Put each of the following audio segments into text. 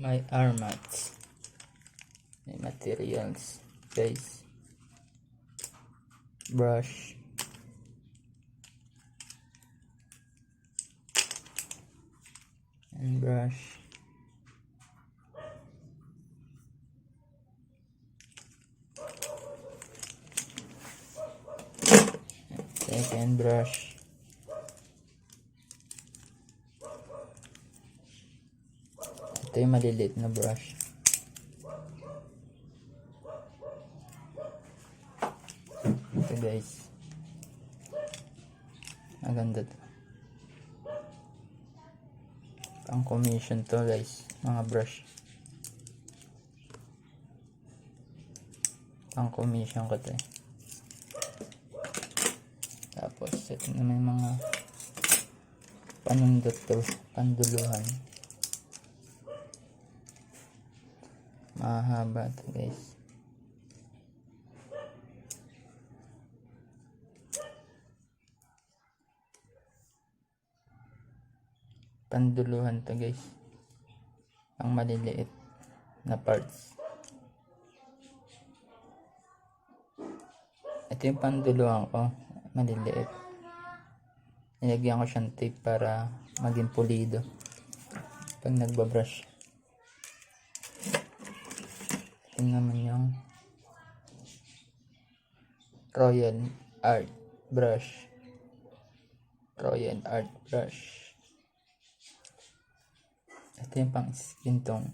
my armats. May materials, guys. Brush. And brush. Second brush. Ito yung maliliit na brush. Ito guys. Maganda to. Pang commission to guys. Mga brush. Pang commission ko to eh. Tapos ito na may mga panundot to. Panduluhan. Mahaba to guys. Panduluhan to guys. Ang maliliit na parts. Ito yung panduluhan ko. Maliliit. Nilagyan ko siyang tape para maging pulido pag nagbabrush. Ito naman yung Royal Art brush. Royal Art brush. Ito yung pang skin tone.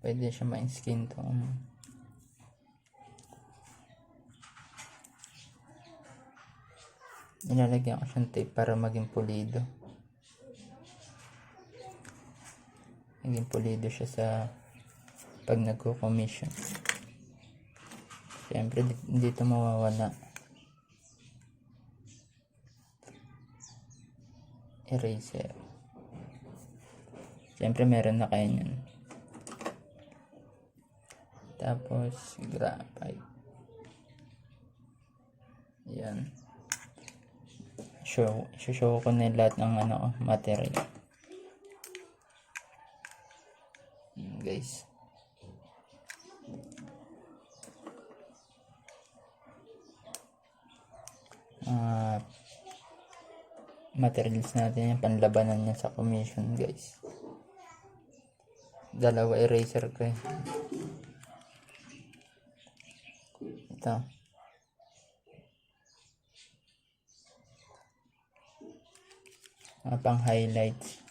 Pwede siya ma-skin tone. Nilalagyan ko siyang tape para maging pulido. Maging pulido siya sa pag nagko-commission. Siyempre dito mawawala. Eraser. Siyempre meron na kayo niyan. Tapos graphite. Yan. Show ko na lahat ng material. Guys. Materials natin yung panlabanan niya sa commission guys. Dalawa eraser ko eh. Ito. Mga pang highlights.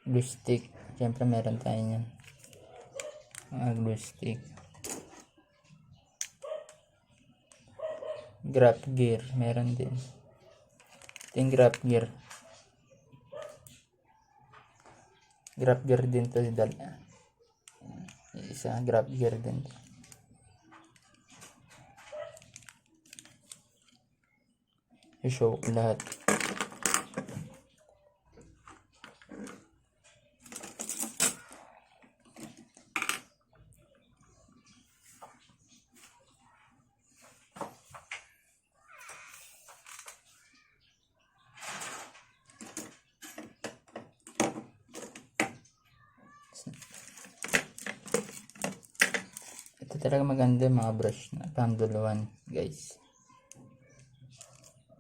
Glue stick. Siyempre meron tayo niyan. Mga glue stick. Graph gear. Meron din. Ito yung graph gear. Graph gear din to. Isa graph gear din to. I-show ko lahat. Ito talaga maganda mga brush na panduluhan guys.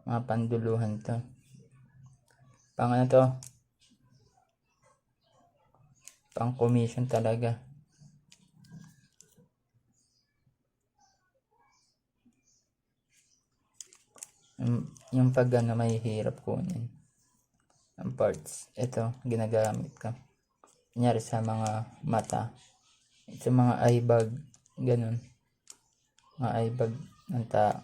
Mga panduluhan to. Pang ano to? Pang commission talaga. Yung pag may hirap kunin ang parts. Ito ginagamit ko. Kunyari sa mga mata. Ito mga eye bag. Ganun. Mga eye bag ng tao.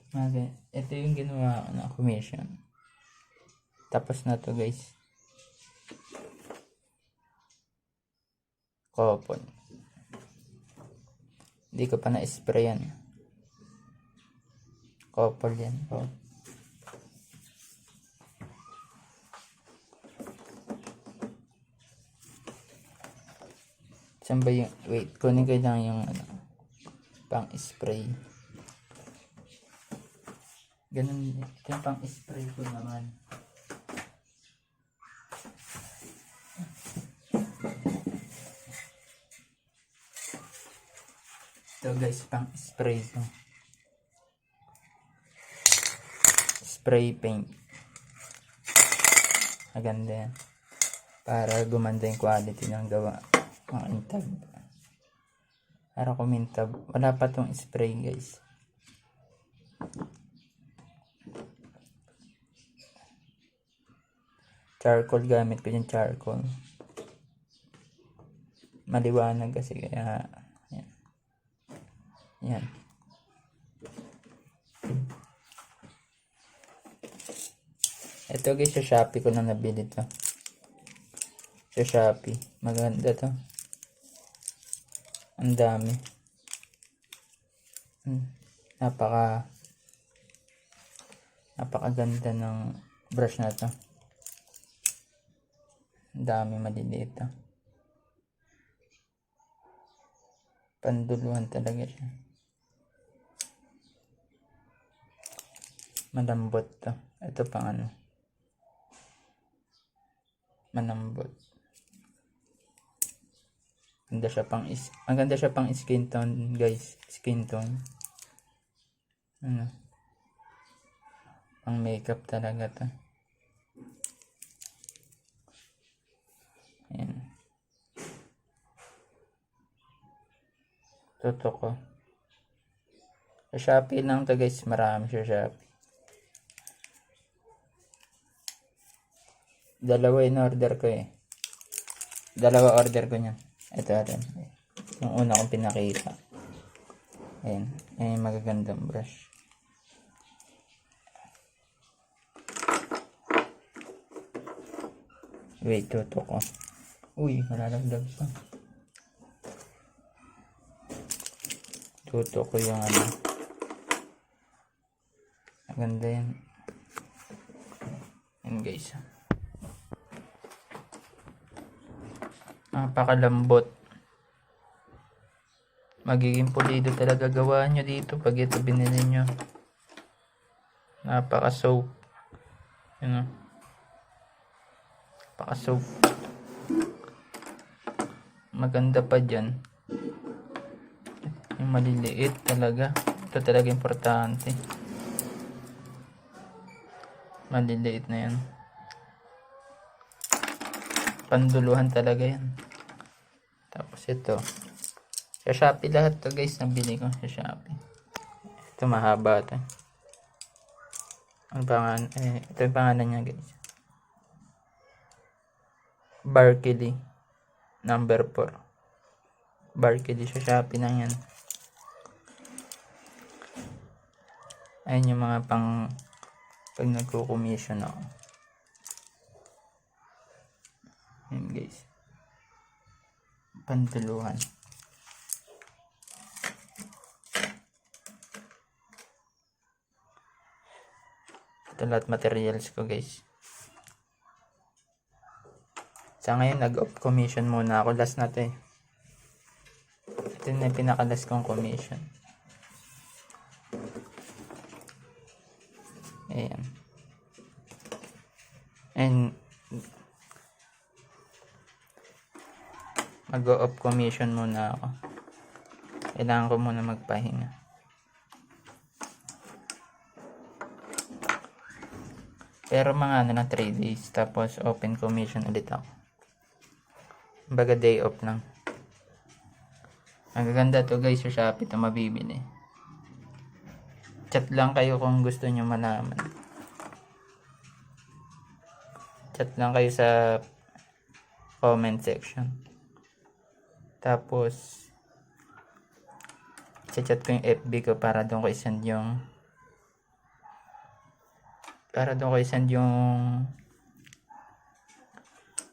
Okay. Ito yung ginawa ko na commission. Tapos na to guys. Coupon. Hindi ko pa na-spray yan. Coupon yan. Oh. Saan ba yung, wait, kunin ko lang yung pang spray. Ganun, ito yung pang spray ko naman. Ito guys, pang spray ko. Spray paint. Maganda yan. Para gumanda yung quality ng gawa. Ang intab. Para kumintab. Wala pa tong spray guys. Charcoal gamit ko yung charcoal. Maliwanag kasi kaya yan. Yan. Ito guys, sa Shopee ko na nabili to. Sa Shopee. Maganda to. Ang dami. Napakaganda ng brush na to. Ang dami, maliliit to. Panduluhan talaga siya. Malambot to. Ito pang ano. Malambot. Maganda siya pang skin tone guys. Skin tone. Ano? Pang makeup talaga to. Ayan. Tutok ko. Sa Shopee lang to guys. Marami sa Shopee. Dalawa in order ko eh. Dalawa order ko niyan. Ito rin. Yung una kong pinakita. Ayan. Ayan yung magagandang brush. Wait, tutok ko. Uy, malalagdag pa. Tutok ko yung ano. Maganda yan. Yan guys. Napakalambot. Magiging pulido talaga gawa nyo dito pag ito binili nyo. Napaka-soap. Yun o. Napaka-soap. Maganda pa dyan. Yung maliliit talaga. Ito talaga importante. Maliliit na yan. Panduluhan talaga yan. Tapos ito. Sa Shopee lahat to guys. Nabili ko sa Shopee. Ito mahaba to. Ang pangalan, ito yung pangalan niya guys. Barkily. Number 4. Barkily sa Shopee na yan. Ayun yung mga pang pag nagko-commission ako. Ayan guys. Panduluhan. Ito lahat materials ko guys. Sa ngayon nag-off commission muna ako. Last na to eh. Ito na yung pinaka-last kong commission. Ayan. And mag-off commission muna ako. Kailangan ko muna magpahinga. Pero mga ano lang 3 days. Tapos open commission ulit ako. Baga day off lang. Ang gaganda to guys sa Shopee ito mabibili. Chat lang kayo kung gusto nyo malaman. Chat lang kayo sa comment section. Tapos chat ko yung FB ko para doon ko i-send yung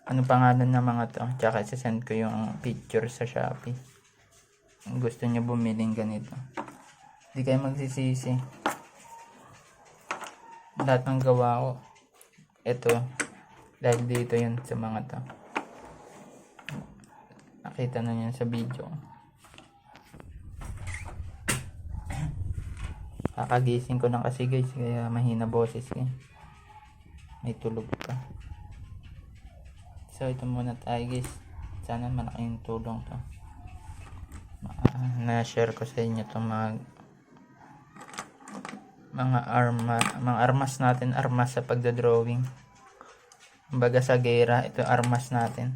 ano pangalan ng mga to. Tsaka i-send ko yung picture sa Shopee. Kung gusto nyo bumiling ganito. Hindi kayo magsisisi. Lahat ng gawa ko. Ito. Dahil dito yun sa mga to. Nakita na yan sa video. Kakagising ko lang kasi guys, kaya mahina boses ko. May tulog pa. So ito muna tayo guys. Sana malaking tulong to. Na-share ko sa inyo itong mga armas natin, armas sa pagdodrawing. Kumbaga sa gera, ito armas natin.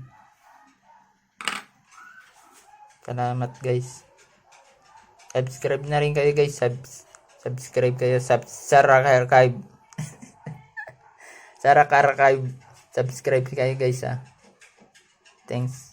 Salamat guys. Subscribe na rin kayo guys. Subscribe kayo sa Sarah Archive. Sarah Archive. Subscribe kayo guys ha. Thanks.